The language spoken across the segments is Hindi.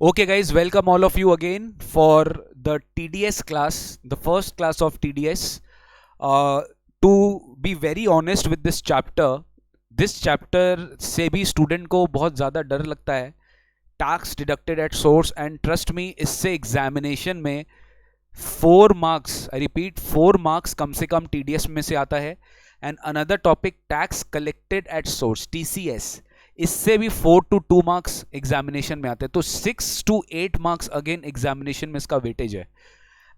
Okay, guys, welcome all of you again for the TDS class, the first class of TDS. Uh, to be very honest with this chapter से भी स्टूडेंट को बहुत ज़्यादा डर लगता है. Tax deducted at source and trust me, इससे एग्जामिनेशन में 4 मार्क्स, आई रिपीट 4 मार्क्स कम से कम TDS में से आता है. And another topic tax collected at source TCS, इससे भी 4 to 2 मार्क्स एग्जामिनेशन में आते हैं. तो 6 to 8 मार्क्स अगेन एग्जामिनेशन में इसका वेटेज है.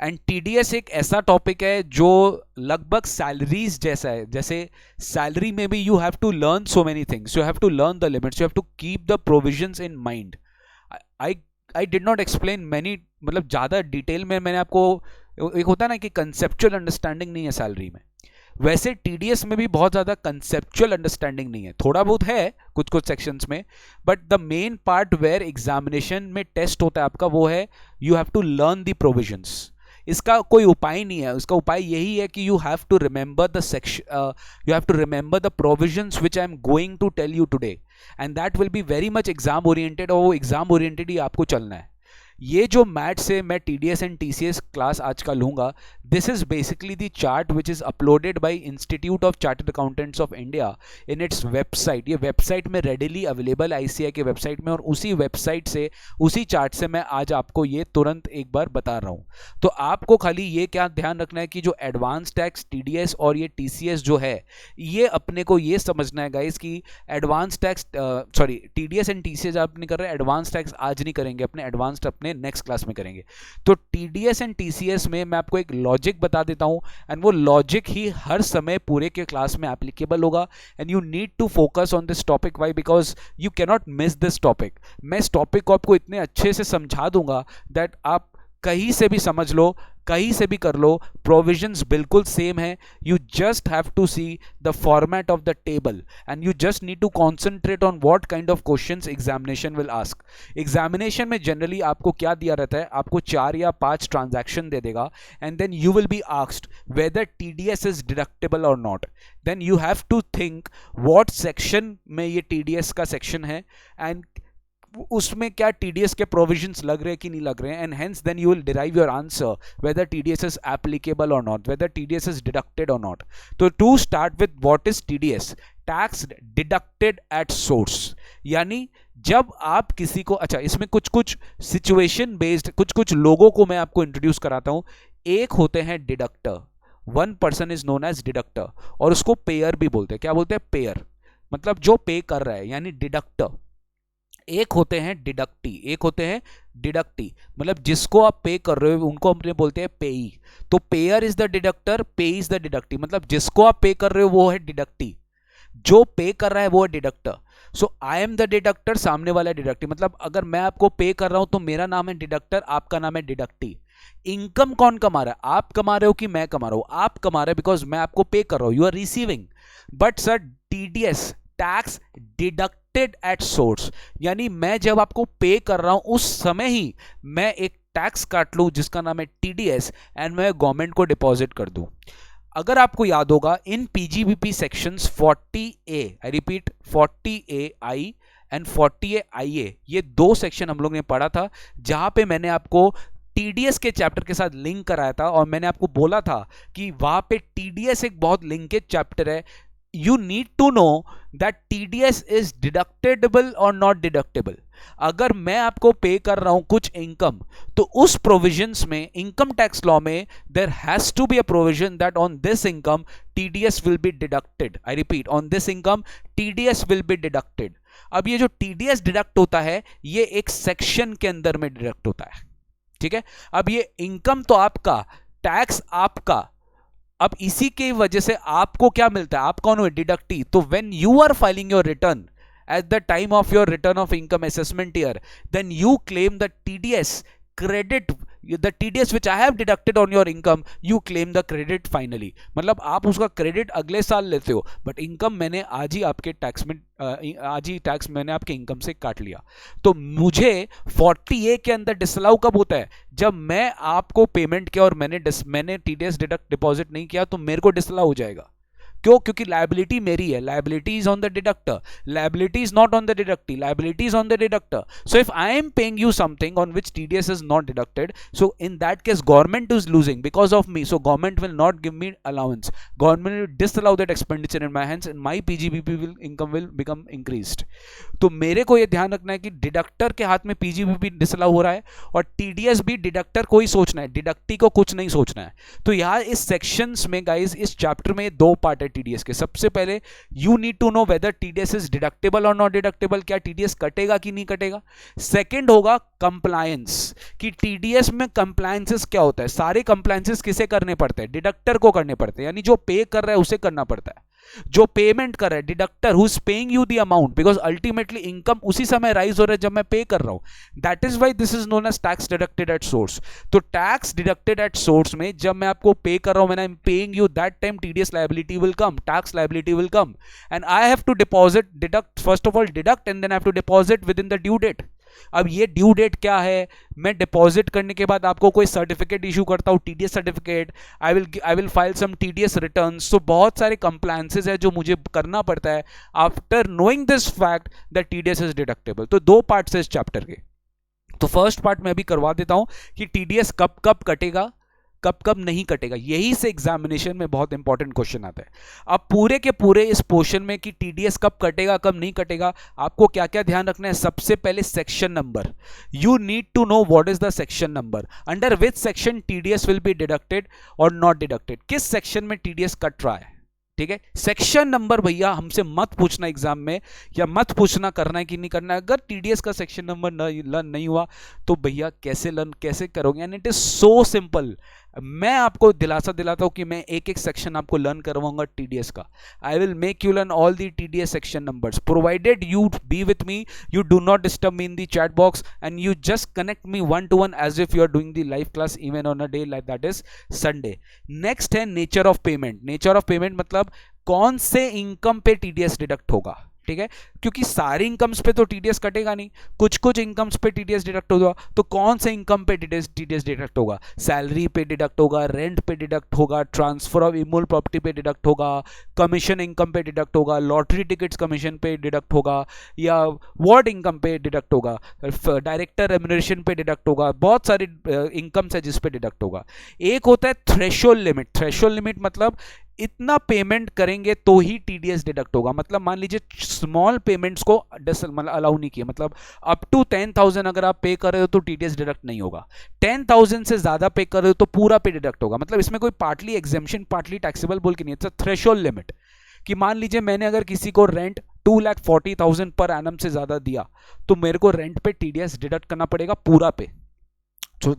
एंड TDS एक ऐसा टॉपिक है जो लगभग सैलरीज जैसा है. जैसे सैलरी में भी you have to learn so many things, you have to learn the limits, you have to keep the provisions in mind. I I did not explain many, मतलब ज़्यादा डिटेल में मैंने आपको, एक होता है ना कि कंसेप्चुअल अंडरस्टैंडिंग नहीं है सैलरी में, वैसे TDS में भी बहुत ज़्यादा कंसेप्चुअल अंडरस्टैंडिंग नहीं है. थोड़ा बहुत है कुछ कुछ सेक्शंस में, but the main part where examination में टेस्ट होता है आपका वो है you have to learn the provisions. इसका कोई उपाय नहीं है, उसका उपाय यही है कि you have to remember the section, you have to remember the provisions which I am going to tell you today, and that will be very much exam oriented, और वो एग्जाम ओरिएंटेड ही आपको चलना है. ये जो मैथ से मैं TDS एंड TCS क्लास आज का लूंगा, this is basically the chart which is uploaded bye institute of chartered accountants of India in its website. ये वेबसाइट में रेडिली अवेलेबल ICAI के वेबसाइट में, और उसी वेबसाइट से उसी चार्ट से मैं आज आपको ये तुरंत एक बार बता रहा हूँ. तो आपको खाली ये क्या ध्यान रखना है कि जो एडवांस टैक्स TDS और ये TCS जो है, ये अपने को ये समझना है गाइस कि advance tax sorry TDS and TCS आप नहीं कर रहे, एडवांस टैक्स आज नहीं करेंगे, अपने एडवांस अपने नेक्स्ट क्लास में करेंगे. तो TDS एंड TCS में मैं आपको एक लॉजिक बता देता हूं, एंड वो लॉजिक ही हर समय पूरे के क्लास में एप्लीकेबल होगा. And you need to focus on this topic. Why? Because you can not miss this topic. मैं इस टॉपिक को आपको इतने अच्छे से समझा दूंगा दैट आप कहीं से भी समझ लो, कहीं से भी कर लो, प्रोविजंस बिल्कुल सेम है. You just have to see the format of the table and you just need to concentrate on what kind of questions examination will ask. Examination में जनरली आपको क्या दिया रहता है, आपको 4 या 5 ट्रांजैक्शन दे देगा, and then you will be asked whether TDS is deductible और not. Then you have to think what section में ये TDS का सेक्शन है, एंड उसमें क्या TDS के प्रोविजंस लग रहे हैं कि नहीं लग रहे हैं, and hence then you will derive your answer whether TDS is applicable और not, whether TDS is deducted और नॉट. तो to start with what is TDS, tax deducted at source. यानी जब आप किसी को, अच्छा इसमें कुछ कुछ सिचुएशन बेस्ड कुछ कुछ लोगों को मैं आपको इंट्रोड्यूस कराता हूं. एक होते हैं deductor, one person is known as deductor, और उसको पेयर भी बोलते हैं. क्या बोलते हैं? पेयर, मतलब जो पे कर रहा है, यानी डिडक्टर. एक होते हैं डिडक्टी, एक होते हैं डिडक्टी, मतलब जिसको आप पे कर रहे हो उनको हम बोलते हैं पेई. तो पेयर इज द डिडक्टर, पे इज द डिडक्टी, मतलब जिसको आप पे कर रहे हो वो है डिडक्टी, जो पे कर रहा है वो है deductor. So I am the deductor, सामने वाला डिडक्टी. मतलब अगर मैं आपको पे कर रहा हूं तो मेरा नाम है डिडक्टर, आपका नाम है डिडक्टी. इनकम कौन कमा रहा है? आप कमा रहे हो कि मैं कमा रहा हूं? आप कमा रहे हो बिकॉज मैं आपको पे कर रहा हूं, you are receiving. But sir TDS, tax deducted at source, यानी मैं जब आपको पे कर रहा हूं उस समय ही मैं एक टैक्स काट लूं जिसका नाम है TDS, एंड मैं गवर्नमेंट को डिपॉजिट कर दूं. अगर आपको याद होगा इन PGBP sections 40A, I repeat 40AI and 40AIA, ये 2 सेक्शन हम लोग ने पढ़ा था, जहां पे मैंने आपको TDS के चैप्टर के साथ लिंक कराया था, और मैंने आपको बोला था कि वहां पे TDS एक बहुत लिंकेज चैप्टर है. You need to know that TDS is deductible or not deductible. अगर मैं आपको पे कर रहा हूं कुछ इनकम, तो उस प्रोविजंस में, इनकम टैक्स लॉ में, there has to be a provision that on this income TDS will be deducted. I repeat, on this income TDS will be deducted. अब ये जो TDS डिडक्ट होता है, ये एक सेक्शन के अंदर में डिडक्ट होता है, ठीक है. अब ये इनकम तो आपका, टैक्स आपका, अब इसी की वजह से आपको क्या मिलता है? आप कौन हो? डिडक्टी. तो when you are filing your return at the time of your return of income assessment year, then you claim the TDS credit, the TDS which I have deducted on your income, you claim the credit finally. मतलब आप उसका क्रेडिट अगले साल लेते हो, बट इनकम मैंने आज ही आपके टैक्स में, आज ही टैक्स मैंने आपके इनकम से काट लिया. तो मुझे 40A के अंदर डिसअलाउ कब होता है? जब मैं आपको पेमेंट किया और मैंने TDS डिडक्ट डिपॉजिट नहीं किया, तो मेरे को डिसअलाउ हो जाएगा. क्यों? क्योंकि लायबिलिटी मेरी है, liability is on the deductor, liability is not on the deductee, liability is on the deductor. So if I am paying you something on which TDS is not deducted, so in that case government is losing because of me, so government will not give me allowance, government will disallow that expenditure in my hands and my PGBP will income will become increased. तो मेरे को ये ध्यान रखना है कि डिडक्टर के हाथ में PGBP डिसअलाउ हो रहा है और TDS भी डिडक्टर को ही सोचना है, डिडक्टी को कुछ नहीं सोचना है. तो यहाँ इस सेक्शंस में गाइस, इस चैप्टर में दो पार्ट है TDS के. सबसे पहले you need to know whether TDS is deductible और नॉट डिडक्टेबल, क्या TDS कटेगा कि नहीं कटेगा. सेकंड होगा कंप्लायंस, कि TDS में कंप्लायंसेस क्या होता है. सारे कंप्लायंसेस किसे करने पड़ते हैं? डिडक्टर को करने पड़ते हैं, यानी जो पे कर रहा है उसे करना पड़ता है. जो पेमेंट कर रहा है, deductor who is paying you the amount, because ultimately income उसी समय राइज हो रहा है जब मैं पे कर रहा हूं. That is why this is known as tax deducted at source. तो टैक्स डिडक्टेड एट सोर्स में जब मैं आपको पे कर रहा हूं, when I am paying you, that time TDS liability will come, tax liability will come, and I have to deposit, deduct, first of all deduct and then I have to deposit within the due date. अब ये ड्यू डेट क्या है? मैं डिपॉजिट करने के बाद आपको कोई सर्टिफिकेट इशू करता हूं, TDS certificate, I will file some TDS returns. तो बहुत सारे कंप्लायंसेस है जो मुझे करना पड़ता है after knowing this fact that TDS is deductible. तो दो पार्ट्स है इस चैप्टर के. तो फर्स्ट पार्ट मैं अभी करवा देता हूं कि TDS कब कब कटेगा, कब कब नहीं कटेगा. यही से एग्जामिनेशन में बहुत इंपॉर्टेंट क्वेश्चन आता है. अब पूरे के पूरे इस पोर्शन में कि TDS कब कटेगा कब नहीं कटेगा, आपको क्या क्या ध्यान रखना है. सबसे पहले section number. You need to know what is the section number, under which section TDS will be deducted और नॉट डिडक्टेड. किस सेक्शन में TDS कट रहा है, ठीक है. सेक्शन नंबर भैया हमसे मत पूछना एग्जाम में, या मत पूछना करना है कि नहीं करना है. अगर TDS का सेक्शन नंबर लर्न नहीं हुआ तो भैया कैसे लर्न कैसे करोगे. And it is so simple. मैं आपको दिलासा दिलाता हूं कि मैं एक एक सेक्शन आपको लर्न करवाऊंगा TDS का. I will make you learn all the TDS section numbers, provided you be with me, you do not disturb me in the chat box and you just connect me 1-to-1 as if you are doing the live class even on a day like that is Sunday. Next है nature of payment. Nature of payment मतलब कौन से इनकम पे TDS डिडक्ट होगा, ठीक है. क्योंकि सारी इनकम्स पे तो TDS कटेगा नहीं, कुछ कुछ इनकम्स पे TDS डिडक्ट होगा. तो कौन से इनकम पे TDS डिडक्ट होगा? सैलरी पे डिडक्ट होगा, रेंट पे डिडक्ट होगा, ट्रांसफर ऑफ इमूल प्रॉपर्टी पे डिडक्ट होगा, कमीशन इनकम पे डिडक्ट होगा, लॉटरी टिकट्स कमीशन पे डिडक्ट होगा, या वार्ड इनकम पे डिडक्ट होगा, डायरेक्टर रेम्यूनरेशन पे डिडक्ट होगा. बहुत सारी इनकम्स है जिस पे डिडक्ट होगा. एक होता है थ्रेशोल्ड लिमिट. थ्रेशोल्ड लिमिट मतलब इतना पेमेंट करेंगे तो ही TDS डिडक्ट होगा. मतलब मान लीजिए स्मॉल पेमेंट्स को अलाउ नहीं किया, मतलब अप टू 10,000 अगर आप पे कर रहे हो तो TDS डिडक्ट नहीं होगा. 10,000 से ज्यादा पे कर रहे हो तो पूरा पे डिडक्ट होगा. मतलब इसमें कोई पार्टली एग्जेम्पशन पार्टली टैक्सेबल बोल के नहीं. It's a threshold limit. कि मान लीजिए मैंने अगर किसी को रेंट 2,40,000 पर एनम से ज्यादा दिया तो मेरे को रेंट पे TDS डिडक्ट करना पड़ेगा पूरा pay. So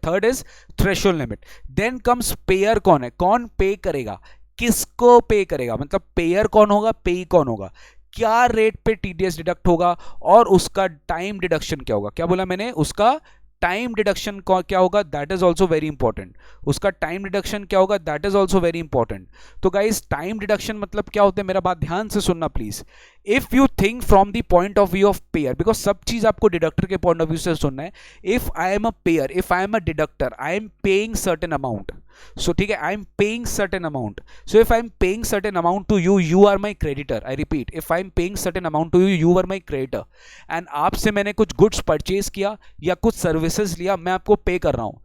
third is threshold limit. Then comes payer. कौन है, कौन पे करेगा, किसको पे करेगा, मतलब पेयर कौन होगा, पे कौन होगा, क्या रेट पे TDS डिडक्ट होगा और उसका टाइम डिडक्शन क्या होगा. क्या बोला मैंने, उसका टाइम डिडक्शन क्या होगा, that is also very important. उसका टाइम डिडक्शन क्या होगा, that is also very important. तो गाइस टाइम डिडक्शन मतलब क्या होता है, मेरा बात ध्यान से सुनना please. If you think from the point of view of pair, because सब चीज आपको डिडक्टर के पॉइंट ऑफ व्यू से सुनना है. If I am a payer, if I am a deductor, I am paying certain amount. So ठीक है, I am paying certain amount. So if I am paying certain amount to you, you are my creditor. I repeat, if I am paying certain amount to you, you are my creditor. And आपसे मैंने कुछ गुड्स परचेज किया या कुछ सर्विसेज लिया, मैं आपको पे कर रहा हूं,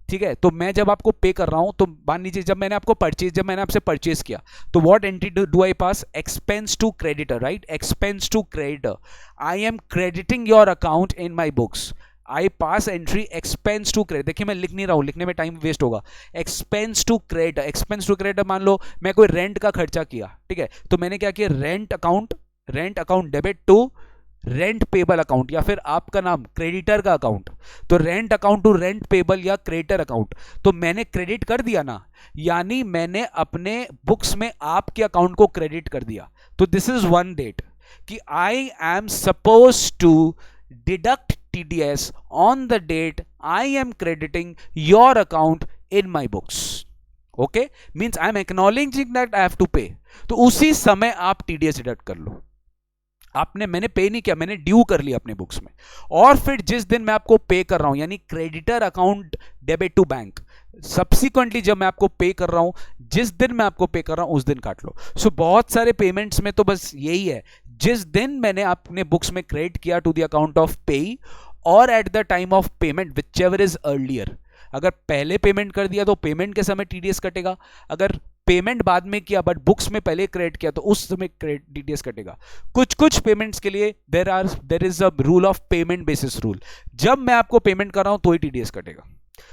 ठीक है. तो मैं जब आपको पे कर रहा हूं तो मान लीजिए जब मैंने आपसे परचेज किया तो what entry do I pass, expense to creditor, right, expense to creditor. I am crediting your account in my books. I pass entry expense to credit. देखिए मैं लिख नहीं रहा हूं, लिखने में टाइम वेस्ट होगा. Expense to creditor, expense to creditor. मान लो मैं कोई रेंट का खर्चा किया, ठीक है, तो मैंने क्या किया, rent account debit to rent payable account, या फिर आपका नाम क्रेडिटर का अकाउंट. तो rent account to rent payable या क्रेडिटर अकाउंट, तो मैंने क्रेडिट कर दिया ना, यानी मैंने अपने बुक्स में आपके अकाउंट को क्रेडिट कर दिया. तो दिस इज वन डेट कि I am suppose to deduct TDS on the date I am crediting your account in my books. Okay, means I am acknowledging that I have to pay. तो उसी समय आप TDS डिडक्ट कर लो. मैंने पे नहीं किया, मैंने ड्यू कर लिया अपने बुक्स में. और फिर जिस दिन मैं आपको पे कर रहा हूं, यानी creditor account debit to bank, subsequently जब मैं आपको पे कर रहा हूं, जिस दिन मैं आपको पे कर रहा हूं उस दिन काट लो। सो बहुत सारे पेमेंट्स में तो बस यही है, जिस दिन मैंने अपने बुक्स में क्रेडिट किया to the account of pay और at the time of payment whichever is earlier. अगर पहले पेमेंट कर दिया तो पेमेंट के समय टीडीएस कटेगा, अगर पेमेंट बाद में किया बट बुक्स में पहले क्रेडिट किया तो उस समय टीडीएस कटेगा। कुछ कुछ पेमेंट्स के लिए there is a rule of payment basis rule, जब मैं आपको पेमेंट कर रहा हूं तो ही टीडीएस कटेगा।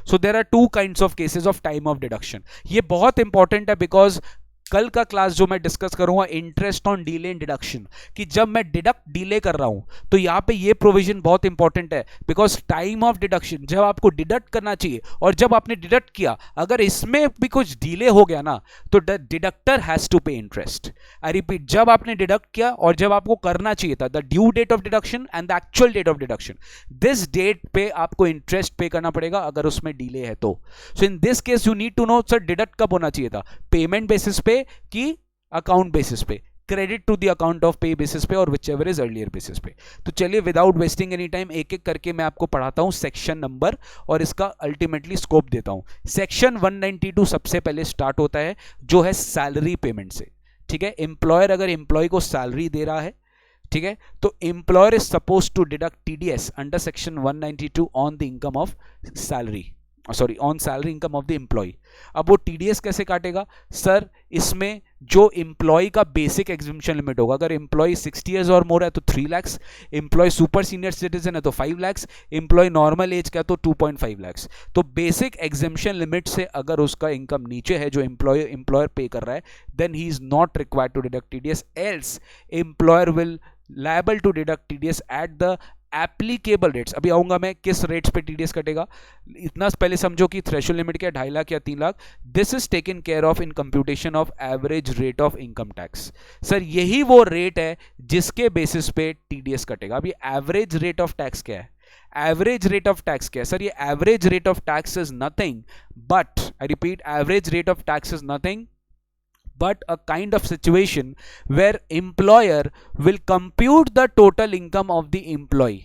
So there are two kinds of cases of time of deduction. ये बहुत इंपॉर्टेंट है बिकॉज कल का क्लास जो मैं डिस्कस करूंगा interest on delay in deduction, कि जब मैं डिडक्ट डिले कर रहा हूं तो यहां पे ये प्रोविजन बहुत इंपॉर्टेंट है बिकॉज टाइम ऑफ डिडक्शन जब आपको डिडक्ट करना चाहिए और जब आपने डिडक्ट किया अगर इसमें भी कुछ डिले हो गया ना तो डिडक्टर हैज टू पे इंटरेस्ट। आई रिपीट, जब आपने डिडक्ट किया और जब आपको करना चाहिए था, the due date of deduction and the actual date of deduction, this date पे आपको इंटरेस्ट पे करना पड़ेगा अगर उसमें डिले है तो। So in this case you need to know sir deduct कब होना चाहिए था, पेमेंट बेसिस पे कि अकाउंट बेसिस पे, credit to the account of पे बेसिस पे और whichever is earlier basis पे। तो चलिए विदाउट वेस्टिंग एनी टाइम एक एक करके मैं आपको पढ़ाता हूं सेक्शन नंबर और इसका अल्टीमेटली स्कोप देता हूं। सेक्शन 192 सबसे पहले स्टार्ट होता है जो है सैलरी पेमेंट से। ठीक है, एम्प्लॉयर अगर एम्प्लॉय को सैलरी दे रहा है, ठीक है, तो employer is suppose to deduct TDS under section 192 on the income of salary, sorry on salary income of the employee. अब वो टीडीएस कैसे काटेगा सर, इसमें जो एम्प्लॉय का बेसिक एग्जिबिशन लिमिट होगा, अगर एम्प्लॉय 60 ईयर्स और मोर है तो 3 lakh, employee super senior citizen है तो 5 लाख, एम्प्लॉय नॉर्मल एज का तो 2.5 लाख। तो बेसिक एग्जिबिशन लिमिट से अगर उसका इनकम नीचे है जो एम्प्लॉयर पे कर रहा है, then he is not required to deduct TDS, else employer will liable to deduct TDS at the applicable rates. अभी आऊंगा मैं किस रेट्स पे टीडीएस कटेगा, इतना पहले समझो कि थ्रेशोल्ड लिमिट क्या है, 2.5 लाख या 3 lakh. This is taken care of in computation of average rate of income tax. Sir यही वो रेट है जिसके बेसिस पे टीडीएस कटेगा। अभी एवरेज रेट ऑफ टैक्स क्या है, एवरेज रेट ऑफ टैक्स क्या है सर, ये average rate of tax is nothing but, I repeat, average rate of tax is nothing but a kind of situation where employer will compute the total income of the employee।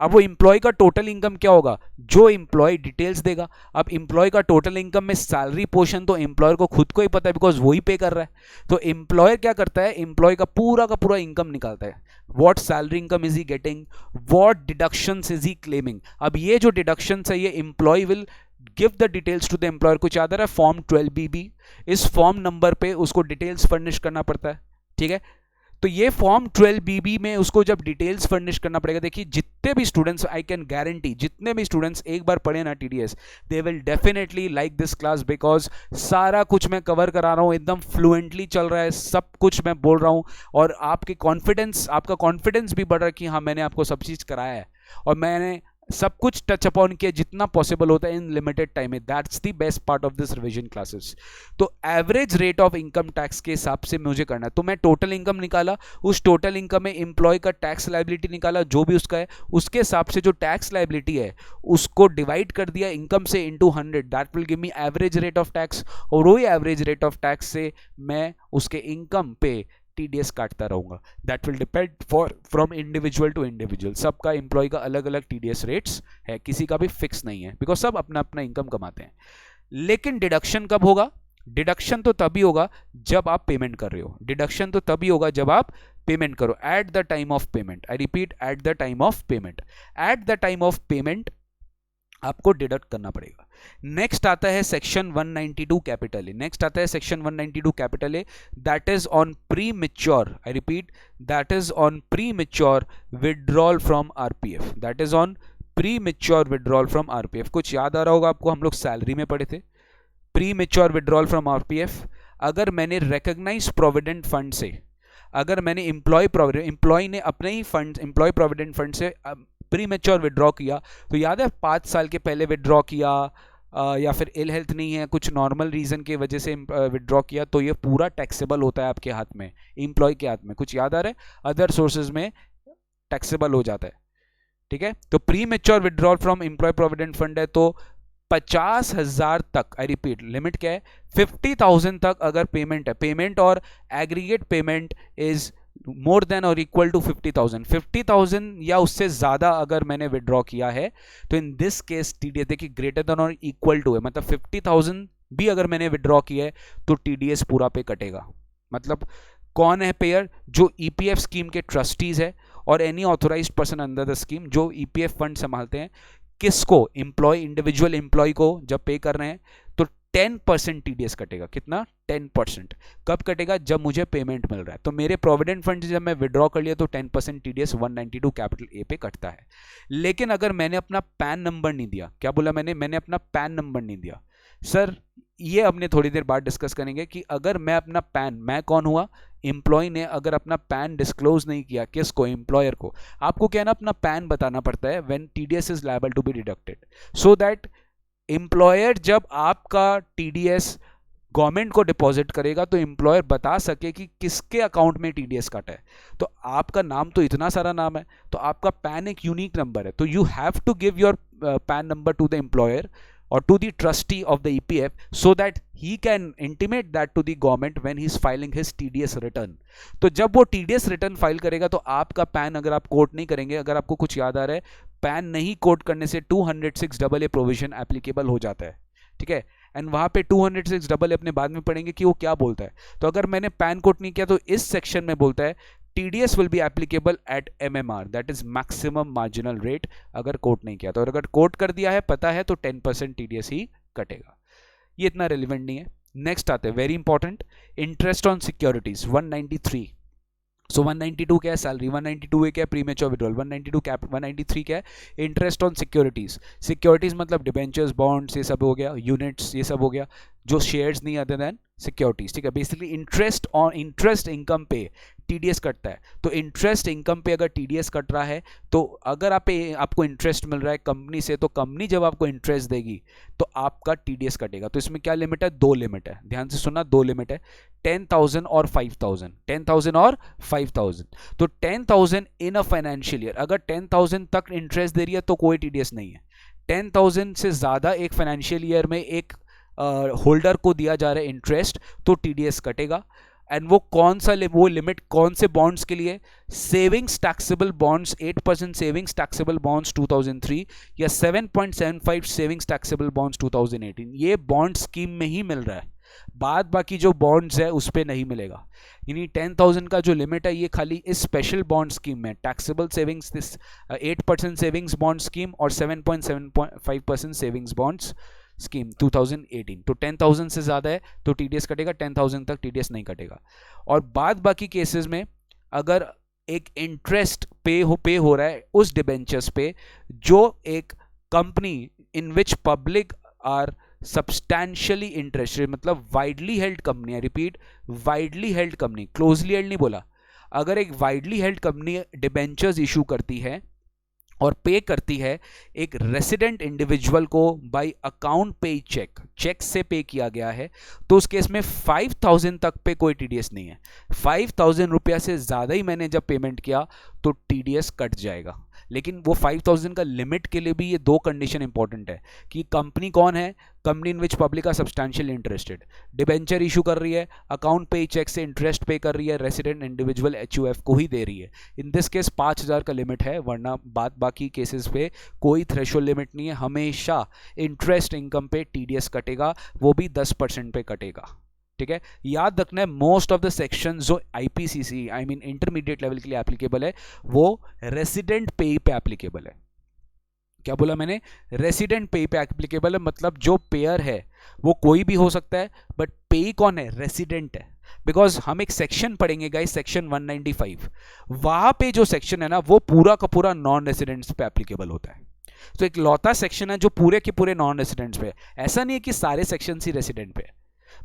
अब वो एम्प्लॉय का टोटल इनकम क्या होगा, जो एम्प्लॉय डिटेल्स देगा। अब एम्प्लॉय का टोटल इनकम में सैलरी पोर्शन तो एम्प्लॉयर को खुद को ही पता है बिकॉज वो ही पे कर रहा है। तो एम्प्लॉयर क्या करता है, एम्प्लॉय का पूरा इनकम निकालता है, what salary income is he getting, what deductions is he claiming. अब ये जो डिडक्शंस है ये employee will give the details to the employer. कुछ याद आ रहा है फॉर्म 12BB, इस फॉर्म नंबर पे उसको डिटेल्स फर्निश करना पड़ता है। ठीक है, तो ये फॉर्म 12BB में उसको जब डिटेल्स फर्निश करना पड़ेगा, देखिए जितने भी स्टूडेंट्स, आई कैन गारंटी जितने भी स्टूडेंट्स एक बार पढ़े ना TDS, they will definitely like this class because सारा कुछ मैं कवर करा रहा हूँ, एकदम फ्लुएंटली चल रहा है, सब कुछ मैं बोल रहा हूँ और आपका कॉन्फिडेंस भी बढ़ रहा है कि हाँ मैंने आपको सब चीज़ कराया है और मैंने सब कुछ टच अपॉन किया जितना पॉसिबल होता है इन लिमिटेड टाइम में। That's the best part of this revision classes. तो average rate of income tax के हिसाब से मुझे करना है, तो मैं टोटल इनकम निकाला, उस टोटल इनकम में एम्प्लॉय का टैक्स लायबिलिटी निकाला जो भी उसका है, उसके हिसाब से जो टैक्स लायबिलिटी है उसको डिवाइड कर दिया इनकम से into 100, that will give me average rate of tax. और वही एवरेज रेट ऑफ टैक्स से मैं उसके इनकम पे टीडीएस काटता रहूंगा। That will depend from individual to individual, सबका एम्प्लॉय का अलग अलग टीडीएस रेट्स है, किसी का भी फिक्स नहीं है बिकॉज सब अपना अपना इनकम कमाते हैं। लेकिन डिडक्शन कब होगा, डिडक्शन तो तभी होगा जब आप पेमेंट कर रहे हो, डिडक्शन तो तभी होगा जब आप पेमेंट करो, eight the time of payment. I repeat, eight the time of payment, eight the time of payment आपको डिडक्ट करना पड़ेगा। नेक्स्ट आता है सेक्शन 192 कैपिटल ए, नेक्स्ट आता है section 192 capital A, that is on pre mature, I repeat that is on pre mature withdrawal from RPF, that is on pre mature withdrawal from RPF. कुछ याद आ रहा होगा आपको, हम लोग सैलरी में पढ़े थे pre mature withdrawal from RPF. अगर मैंने रिकॉग्नाइज्ड प्रोविडेंट फंड से, अगर मैंने एम्प्लॉय ने अपने ही फंड एम्प्लॉय प्रोविडेंट फंड से प्री मेच्योर विड्रॉ किया, तो याद है 5 साल के पहले विड्रॉ किया या फिर इल हेल्थ नहीं है, कुछ नॉर्मल रीजन की वजह से विड्रॉ किया, तो ये पूरा टैक्सेबल होता है आपके हाथ में, एम्प्लॉय के हाथ में। कुछ याद आ रहा है, अदर सोर्सेज में टैक्सेबल हो जाता है। ठीक है, तो pre mature withdrawal from employ provident fund है तो 50,000 तक, आई रिपीट लिमिट क्या है 50,000 तक अगर पेमेंट है, पेमेंट और aggregate payment is more than और इक्वल टू 50,000 या उससे ज़्यादा अगर मैंने विड्रॉ किया है तो इन दिस केस टीडीएस, देखिए ग्रेटर देन और इक्वल टू है, मतलब 50,000 भी अगर मैंने विड्रॉ किया है तो टीडीएस पूरा पे कटेगा। मतलब कौन है पेयर? जो ईपीएफ स्कीम के ट्रस्टीज है और any authorised person under the scheme जो ईपीएफ फंड संभालते हैं। किसको? एम्प्लॉय, इंडिविजुअल एम्प्लॉय को जब पे कर रहे हैं तो 10% टीडीएस कटेगा। कितना? 10%। कब कटेगा? जब मुझे पेमेंट मिल रहा है। तो मेरे प्रोविडेंट फंड से जब मैं विड्रॉ कर लिया तो 10% टीडीएस 192 कैपिटल ए पे कटता है। लेकिन अगर मैंने अपना पैन नंबर नहीं दिया, क्या बोला मैंने अपना पैन नंबर नहीं दिया। सर ये अपने थोड़ी देर बाद डिस्कस करेंगे कि अगर मैं अपना पैन, मैं कौन हुआ? एम्प्लॉय ने अगर अपना पैन डिस्क्लोज नहीं किया, किसको? एम्प्लॉयर को। आपको क्या ना अपना पैन बताना पड़ता है when TDS is liable to be deducted, so that employer जब आपका टीडीएस गवर्नमेंट को डिपॉजिट करेगा तो एम्प्लॉयर बता सके कि किसके अकाउंट में टीडीएस कटा है। तो आपका नाम तो इतना सारा नाम है, तो आपका पैन एक यूनिक नंबर है, तो you have to give your PAN number to the employer or to the trustee of the EPF so that he can intimate that to the government when he is filing his TDS return। तो जब वो TDS रिटर्न फाइल करेगा तो आपका पैन अगर आप कोट नहीं करेंगे, अगर आपको कुछ याद आ रहा है, पैन नहीं कोट करने से 206AA प्रोविजन एप्लीकेबल हो जाता है, ठीक है। एंड वहां पे 206AA अपने बाद में पढ़ेंगे कि वो क्या बोलता है। तो अगर मैंने पैन कोट नहीं किया तो इस सेक्शन में बोलता है TDS will be applicable at MMR, that is maximum marginal rate। अगर कोट नहीं किया तो, और अगर कोट कर दिया है, पता है, तो 10% TDS ही कटेगा। ये इतना रेलिवेंट नहीं है। नेक्स्ट आते हैं, very important, interest on securities 193। सो 192 क्या है? सैलरी। 192 क्या है? Premature withdrawal. 192 कैप 193 क्या है? Interest on securities. सिक्योरिटीज मतलब डिबेंचर्स, बॉन्ड्स, ये सब हो गया, यूनिट्स, ये सब हो गया, जो शेयर्स नहीं अदर देन सिक्योरिटीज, ठीक है। बेसिकली इंटरेस्ट इनकम पे टीडीएस कटता है। तो इंटरेस्ट इनकम पे अगर टीडीएस कट रहा है तो अगर आपको इंटरेस्ट मिल रहा है कंपनी से, तो कंपनी जब आपको इंटरेस्ट देगी तो आपका टीडीएस कटेगा। तो इसमें क्या लिमिट है? 2 लिमिट है, ध्यान से सुनना, 2 लिमिट है, 10,000 और 5,000। 10,000 और 5,000। तो 10,000 इन अ फाइनेंशियल ईयर, अगर 10,000 तक इंटरेस्ट दे रही है तो कोई टीडीएस नहीं है। 10,000 से ज्यादा एक फाइनेंशियल ईयर में एक होल्डर को दिया जा रहा है इंटरेस्ट, तो टीडीएस कटेगा। एंड वो कौन सा वो लिमिट कौन से बॉन्ड्स के लिए? Savings taxable bonds, 8% savings taxable bonds 2003 या 7.75 सेविंग्स टैक्सेबल बॉन्ड्स 2018। ये बॉन्ड स्कीम में ही मिल रहा है, बाद बाकी जो बॉन्ड्स है उस पर नहीं मिलेगा। यानी 10,000 का जो लिमिट है ये खाली इस स्पेशल बॉन्ड स्कीम में, taxable savings, this 8% savings bond scheme और 7.75% सेविंग्स बॉन्ड्स स्कीम 2018। तो 10,000 से ज्यादा है तो टीडीएस कटेगा, 10,000 तक टीडीएस नहीं कटेगा। और बाद बाकी केसेस में अगर एक इंटरेस्ट पे हो रहा है उस डिबेंचर्स पे जो एक company in which public are substantially interested, मतलब widely held company, I repeat, widely held company, closely held नहीं बोला। अगर एक widely held company debentures issue करती है और पे करती है एक रेसिडेंट इंडिविजुअल को बाय अकाउंट पे चेक से पे किया गया है, तो उस केस में 5,000 तक पे कोई टीडीएस नहीं है। 5,000 रुपया से ज़्यादा ही मैंने जब पेमेंट किया तो टीडीएस कट जाएगा। लेकिन वो 5,000 का लिमिट के लिए भी ये 2 कंडीशन इंपॉर्टेंट है कि कंपनी कौन है? Company in which public are substantial interested, debenture issue कर रही है, अकाउंट पे चेक से इंटरेस्ट पे कर रही है, रेसिडेंट इंडिविजुअल एचयूएफ को ही दे रही है। इन दिस केस 5,000 का लिमिट है, वरना बाकी केसेस पे कोई थ्रेशोल्ड लिमिट नहीं है। हमेशा इंटरेस्ट इनकम पे टीडीएस कटेगा, वो भी 10% पे कटेगा, ठीक है। याद रखना है मोस्ट ऑफ द सेक्शन जो IPCC I mean intermediate level के लिए एप्लीकेबल है वो रेसिडेंट पे पे एप्लीकेबल है। क्या बोला मैंने? रेसिडेंट पे पे एप्लीकेबल है, मतलब जो पेयर है वो कोई भी हो सकता है, बट पे कौन है? रेसिडेंट है। बिकॉज हम एक सेक्शन पढ़ेंगे गाइस, सेक्शन 195, वहां पे जो सेक्शन है ना वो पूरा का पूरा नॉन रेसिडेंट्स पे एप्लीकेबल होता है। तो एक लौता सेक्शन है जो पूरे के पूरे नॉन रेसिडेंट्स पे, ऐसा नहीं है कि सारे सेक्शन ही रेसिडेंट पे,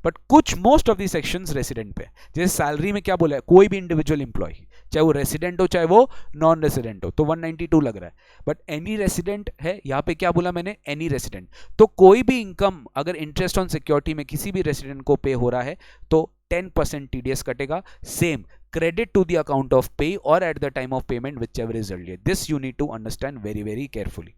बट कुछ most of the sections resident पे। जैसे सैलरी में क्या बोला है? कोई भी इंडिविजुअल एम्प्लॉय, चाहे वो रेसिडेंट हो चाहे वो नॉन रेसिडेंट हो, तो 192 लग रहा है। बट एनी रेसिडेंट है, यहाँ पे क्या बोला मैंने? Any resident. तो कोई भी इनकम अगर इंटरेस्ट ऑन सिक्योरिटी में किसी भी रेसिडेंट को पे हो रहा है तो 10% टीडीएस कटेगा। Same credit to the account of pay और at the time of payment, whichever is earlier. This you need to understand very very carefully.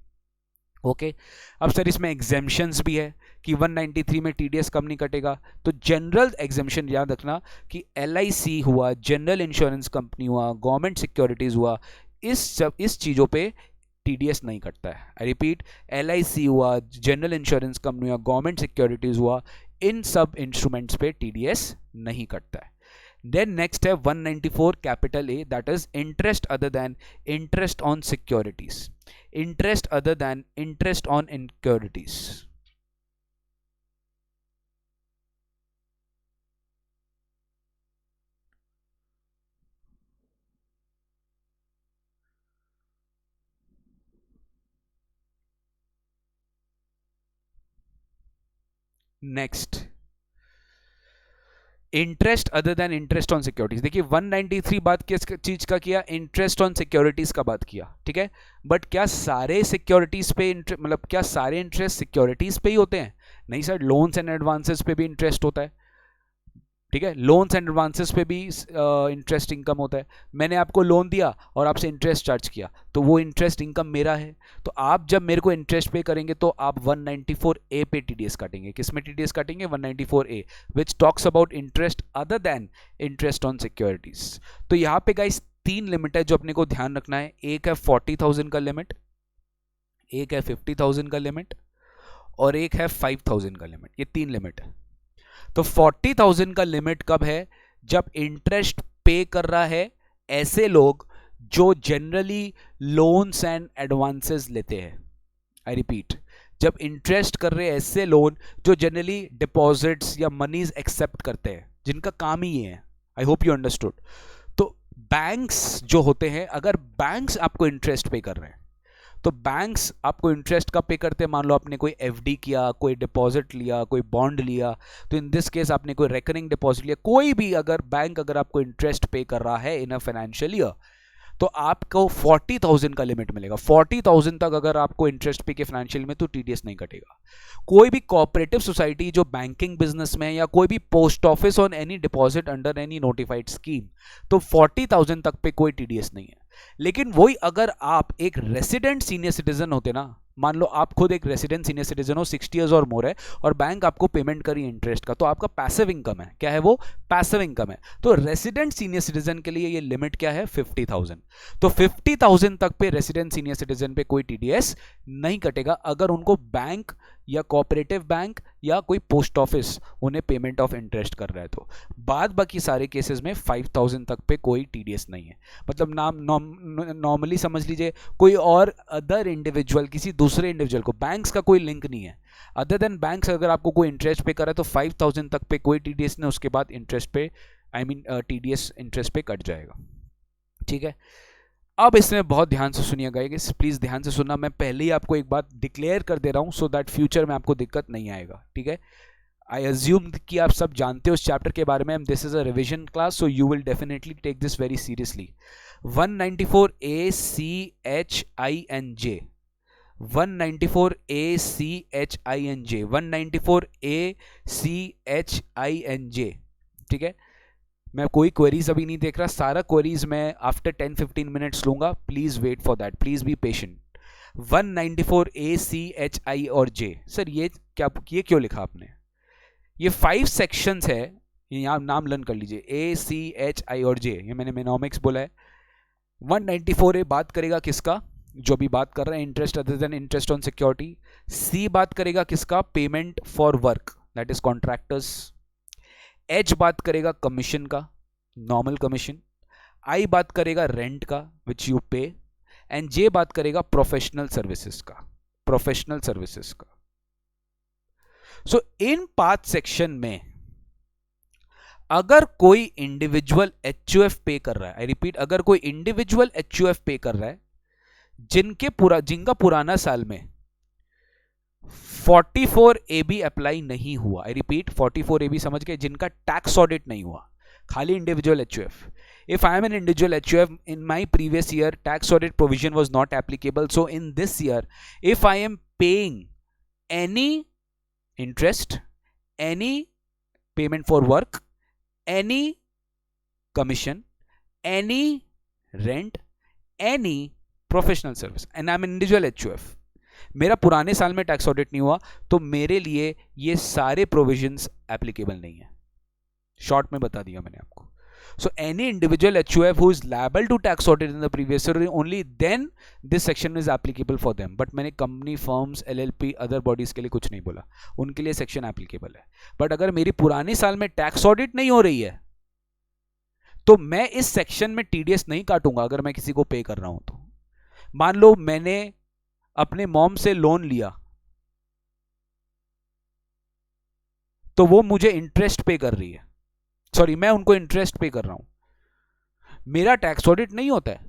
Okay अब सर इसमें एग्जेम्पशंस भी है कि 193 में टीडीएस कम नहीं कटेगा, तो जनरल एग्जेम्पशन याद रखना कि एलआईसी हुआ, जनरल इंश्योरेंस कंपनी हुआ, गवर्नमेंट सिक्योरिटीज हुआ, इस चीज़ों पे टीडीएस नहीं कटता है। आई रिपीट, एलआईसी हुआ, जनरल इंश्योरेंस कंपनी हुआ, गवर्नमेंट सिक्योरिटीज हुआ, इन सब इंस्ट्रूमेंट्स पे टीडीएस नहीं कटता है। देन नेक्स्ट है 194 capital A, that is interest other than interest on securities, interest other than interest on securities. Next, interest other than interest on securities. देखिए 193 बात किस चीज का किया, इंटरेस्ट ऑन सिक्योरिटीज का बात किया, ठीक है। बट क्या सारे सिक्योरिटीज पे मतलब क्या सारे इंटरेस्ट सिक्योरिटीज पे ही होते हैं? नहीं सर, लोन्स एंड एडवांसेस पे भी इंटरेस्ट होता है, ठीक है। लोन्स एंड एडवांसेस पे भी इंटरेस्ट इनकम होता है। मैंने आपको लोन दिया और आपसे इंटरेस्ट चार्ज किया, तो वो इंटरेस्ट इनकम मेरा है। तो आप जब मेरे को इंटरेस्ट पे करेंगे तो आप 194 ए पे टीडीएस काटेंगे। किस में टीडीएस काटेंगे? 194 A, which talks about interest other than interest on securities. तो यहाँ पे गाइस 3 लिमिट है जो अपने को ध्यान रखना है। एक है 40,000 का लिमिट, एक है 50,000 का लिमिट, और एक है 5,000 का लिमिट। ये 3 लिमिट है। तो 40,000 का लिमिट कब है? जब इंटरेस्ट पे कर रहा है ऐसे लोग जो जनरली लोन्स एंड एडवांसेस लेते हैं। आई रिपीट, जब इंटरेस्ट कर रहे हैं ऐसे लोन जो जनरली डिपॉजिट्स या मनीज एक्सेप्ट करते हैं, जिनका काम ही ये है। I hope you understood. तो बैंक्स जो होते हैं, अगर बैंक्स आपको इंटरेस्ट पे कर रहे हैं, तो बैंक्स आपको इंटरेस्ट कब पे करते हैं? मान लो आपने कोई एफडी किया, कोई डिपॉजिट लिया, कोई बॉन्ड लिया, तो इन दिस केस आपने कोई रेकरिंग डिपॉजिट लिया, कोई भी अगर बैंक अगर आपको इंटरेस्ट पे कर रहा है इन अ फाइनेंशियल ईयर, तो आपको 40,000 का लिमिट मिलेगा। 40,000 तक अगर आपको इंटरेस्ट पे के फाइनेंशियल में, तो टीडीएस नहीं कटेगा। कोई भी कोऑपरेटिव सोसाइटी जो बैंकिंग बिजनेस में, या कोई भी post office on any deposit under any notified scheme, तो 40,000 तक पे कोई टीडीएस नहीं है। लेकिन वही अगर आप एक रेसिडेंट सीनियर सिटीजन होते ना, मान लो आप खुद एक रेसिडेंट सीनियर सिटीजन हो, 60 इयर्स और मोर है, और बैंक आपको पेमेंट करी इंटरेस्ट का, तो आपका पैसिव इनकम है। क्या है वो? पैसिव इनकम है। तो रेसिडेंट सीनियर सिटीजन के लिए ये लिमिट क्या है? 50,000। तो 50,000 तक पे रेसिडेंट सीनियर सिटीजन पे कोई टीडीएस नहीं कटेगा, अगर उनको बैंक या कोऑपरेटिव बैंक या कोई पोस्ट ऑफिस उन्हें पेमेंट ऑफ इंटरेस्ट कर रहा है। तो बाद बाकी सारे केसेस में 5,000 तक पे कोई टीडीएस नहीं है। मतलब नॉर्मली समझ लीजिए, कोई और अदर इंडिविजुअल, किसी दूसरे इंडिविजुअल को, बैंक्स का कोई लिंक नहीं है। अदर देन बैंक्स अगर आपको कोई इंटरेस्ट पे कर रहा है तो 5,000 तक पे कोई टीडीएस नहीं, उसके बाद इंटरेस्ट पे, आई मीन टीडीएस इंटरेस्ट पे कट जाएगा, ठीक है। अब इसमें बहुत ध्यान से सुनिएगा, प्लीज ध्यान से सुनना। मैं पहले ही आपको एक बात डिक्लेयर कर दे रहा हूं, सो दैट फ्यूचर में आपको दिक्कत नहीं आएगा, ठीक है। आई अज्यूम कि आप सब जानते हो इस चैप्टर के बारे में। This is a revision class, so you will definitely take this very seriously. 194 A C H I and J, 194 A C H I and J, 194 A C H I and J, ठीक है। मैं कोई क्वेरीज अभी नहीं देख रहा, सारा क्वेरीज मैं आफ्टर 10-15 मिनट्स लूंगा। Please wait for that, please be patient. 194 A C H I और जे, सर ये क्या, ये क्यों लिखा आपने? ये 5 सेक्शंस है, ये यहाँ नाम लर्न कर लीजिए, ए सी एच आई और जे, ये मैंने मेनोमिक्स बोला है। 194 ए बात करेगा किसका? जो भी बात कर रहे हैं, interest other than interest on security. C बात करेगा किसका? Payment for work, that is contractors. H बात करेगा कमीशन का, नॉर्मल कमीशन। आई बात करेगा रेंट का, विच यू पे। एंड जे बात करेगा प्रोफेशनल सर्विसेज का, प्रोफेशनल सर्विसेज का। सो इन 5 सेक्शन में अगर कोई इंडिविजुअल एचयूएफ पे कर रहा है, आई रिपीट, अगर कोई इंडिविजुअल एचयूएफ पे कर रहा है जिनका पुराना साल में 44 ए बी अप्लाई नहीं हुआ, आई रिपीट 44 ए बी समझ गए, जिनका टैक्स ऑडिट नहीं हुआ, खाली individual HUF. If I am an individual HUF, in my previous year tax audit provision was not applicable, so in this year if I am paying any interest, any payment for work, any commission, any rent, any professional service, and I'm an individual HUF, मेरा पुराने साल में टैक्स ऑडिट नहीं हुआ, तो मेरे लिए ये सारे प्रोविजंस एप्लीकेबल नहीं है। शॉर्ट में बता दिया मैंने आपको। So any individual HUF who is liable to tax audit in the previous year, only then this section is applicable for them. But मैंने company, firms, LLP, other bodies के लिए कुछ नहीं बोला, उनके लिए सेक्शन एप्लीकेबल है। बट अगर मेरी पुराने साल में टैक्स ऑडिट नहीं हो रही है तो मैं इस सेक्शन में TDS नहीं काटूंगा। अगर मैं किसी को पे कर रहा हूं तो मान लो मैंने अपने मॉम से लोन लिया, तो वो मुझे इंटरेस्ट पे कर रही है, सॉरी मैं उनको इंटरेस्ट पे कर रहा हूं, मेरा टैक्स ऑडिट नहीं होता है।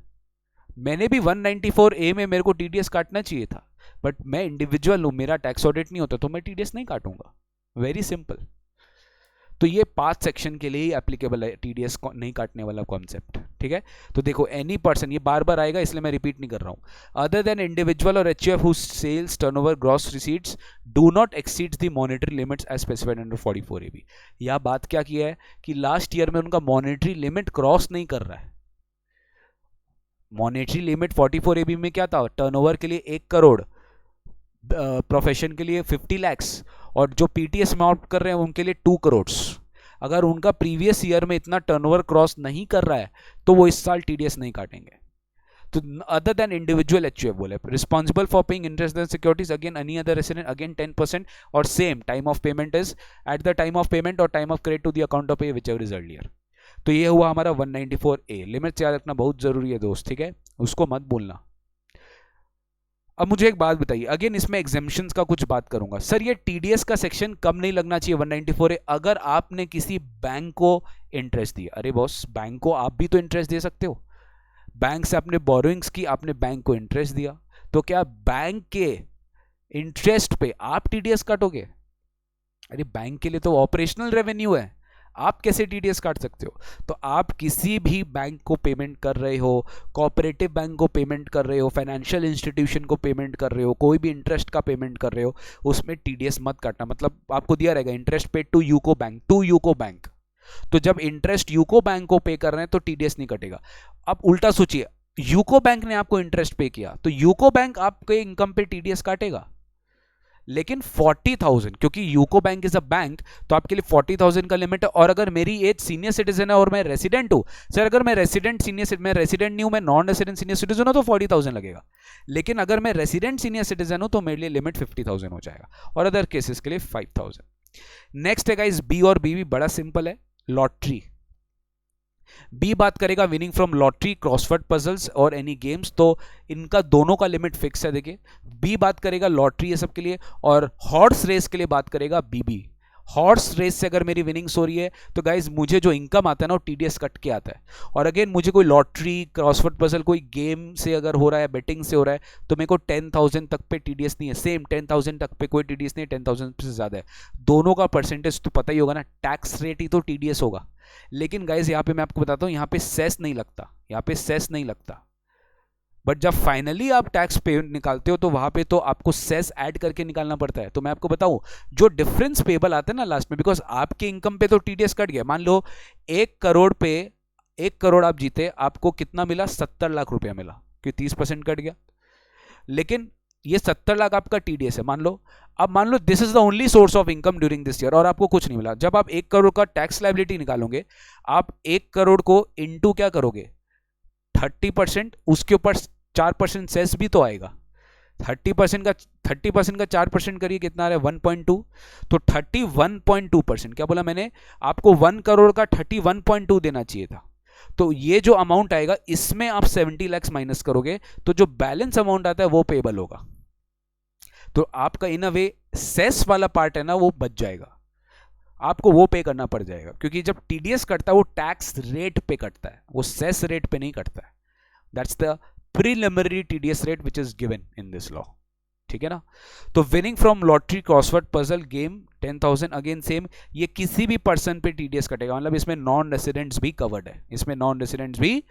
मैंने भी 194A में मेरे को TDS काटना चाहिए था, बट मैं इंडिविजुअल हूं, मेरा टैक्स ऑडिट नहीं होता, तो मैं TDS नहीं काटूंगा। Very simple. तो ये 5 सेक्शन के लिए ही एप्लीकेबल है TDS नहीं काटने वाला कॉन्सेप्ट, ठीक है। तो देखो एनी पर्सन, ये बार बार आएगा इसलिए मैं रिपीट नहीं कर रहा हूं। अदर देन इंडिविजुअल और HUF whose sales turnover gross receipts do not exceeds the monetary limits as specified under 44AB। यह बात क्या किया है कि लास्ट ईयर में उनका मॉनेटरी लिमिट क्रॉस नहीं कर रहा है। मॉनेटरी लिमिट 44AB में क्या था, टर्नओवर के लिए 1 करोड़, प्रोफेशन के लिए 50 lakhs, और जो PTS में आउट कर रहे हैं उनके लिए 2 करोड़। अगर उनका प्रीवियस ईयर में इतना टर्नओवर क्रॉस नहीं कर रहा है तो वो इस साल TDS नहीं काटेंगे। तो अदर देन इंडिविजुअल HUF बोले responsible for paying interest and securities again any other resident again 10%, और same time of payment is at the time of payment और time of credit to the account of payee whichever is earlier. तो ये हुआ हमारा 194A। लिमिट्स याद रखना बहुत जरूरी है दोस्त, ठीक है, उसको मत भूलना। अब मुझे एक बात बताइए, अगेन इसमें एग्जेम्पशंस का कुछ बात करूंगा। सर ये TDS का सेक्शन कब नहीं लगना चाहिए 194A? अगर आपने किसी बैंक को इंटरेस्ट दिया। अरे बॉस, बैंक को आप भी तो इंटरेस्ट दे सकते हो। बैंक से आपने बोरोइंग्स की, आपने बैंक को इंटरेस्ट दिया, तो क्या बैंक के इंटरेस्ट पे आप TDS काटोगे? अरे बैंक के लिए तो ऑपरेशनल रेवेन्यू है, आप कैसे TDS काट सकते हो? तो आप किसी भी बैंक को पेमेंट कर रहे हो, कोऑपरेटिव बैंक को पेमेंट कर रहे हो, फाइनेंशियल इंस्टीट्यूशन को पेमेंट कर रहे हो, कोई भी इंटरेस्ट का पेमेंट कर रहे हो, उसमें TDS मत काटना। मतलब आपको दिया रहेगा interest paid to UCO bank, to UCO bank. तो जब इंटरेस्ट यूको बैंक को पे कर रहे हैं तो TDS नहीं कटेगा। अब उल्टा सोचिए, यूको बैंक ने आपको इंटरेस्ट पे किया तो यूको बैंक आपके इनकम पे TDS काटेगा, लेकिन 40,000, क्योंकि UCO bank is a bank, तो आपके लिए 40,000 का लिमिट है। और अगर मेरी एज सीनियर सिटीजन है और मैं रेसिडेंट हूं, सर अगर मैं रेसिडेंट सीनियर, मैं रेसिडेंट नहीं हूं, मैं नॉन रेसिडेंट सीनियर सिटीजन हूं, तो 40,000 लगेगा। लेकिन अगर मैं रेसिडेंट सीनियर सिटीजन हूं तो मेरे लिए लिमिट 50,000 हो जाएगा, और अदर केसेस के लिए 5,000। नेक्स्ट है गाइस B और B भी बड़ा सिंपल है, लॉटरी। बी बात करेगा winning from lottery, crossword puzzles और एनी गेम्स, तो इनका दोनों का लिमिट फिक्स है। देखिए बी बात करेगा लॉटरी ये सब के लिए, और हॉर्स रेस के लिए बात करेगा बीबी। हॉर्स रेस से अगर मेरी विनिंग्स हो रही है तो गाइज मुझे जो इनकम आता है ना वो TDS कट के आता है। और अगेन मुझे कोई लॉटरी, क्रॉसवर्ड पजल, कोई गेम से अगर हो रहा है, बेटिंग से हो रहा है, तो मेरे को 10,000 तक पे TDS नहीं है। सेम 10,000 तक पे कोई TDS नहीं है, 10,000 से ज़्यादा है। दोनों का परसेंटेज तो पता ही होगा ना, टैक्स रेट ही तो TDS होगा। लेकिन गाइज यहाँ पे मैं आपको बताता हूँ, यहाँ पे सेस नहीं लगता, यहाँ पे सेस नहीं लगता। बट जब फाइनली आप टैक्स पे निकालते हो तो वहां पे तो आपको सेस ऐड करके निकालना पड़ता है। तो मैं आपको बताऊं, जो डिफरेंस पेबल आता है ना लास्ट में, बिकॉज आपके इनकम पे तो TDS कट गया। मान लो 1 करोड़ पे 1 करोड़ आप जीते, आपको कितना मिला? 70 लाख रुपया मिला, क्योंकि 30% कट गया। लेकिन ये 70 लाख आपका TDS है मान लो। अब मान लो this is the only source of income during this year और आपको कुछ नहीं मिला। जब आप 1 करोड़ का टैक्स लायबिलिटी निकालोगे, आप 1 करोड़ को इंटू क्या करोगे? 30%, उसके ऊपर 4% सेस भी तो आएगा। 30% का 4% करिए, कितना आ रहा है? 1.2। तो 31.2%, क्या बोला मैंने? आपको 1 करोड़ का 31.2 देना चाहिए था। तो ये जो अमाउंट आएगा इसमें आप 70 लाख माइनस करोगे, तो जो बैलेंस अमाउंट आता है वो पेबल होगा। तो आपका इन अ वे सेस वाला पार्ट है ना वो बच जाएगा, आपको वो पे करना पड़ जाएगा। क्योंकि जब TDS कटता है वो टैक्स रेट पे कटता है, वो सेस रेट पे नहीं कटता है। That's the preliminary TDS rate which is given in this law, ठीक है ना। तो winning from lottery, crossword puzzle, game 10,000, again same, ये किसी भी पर्सन पे TDS कटेगा। मतलब इसमें नॉन रेसिडेंट्स भी कवर्ड है, इसमें नॉन रेसिडेंट्स भी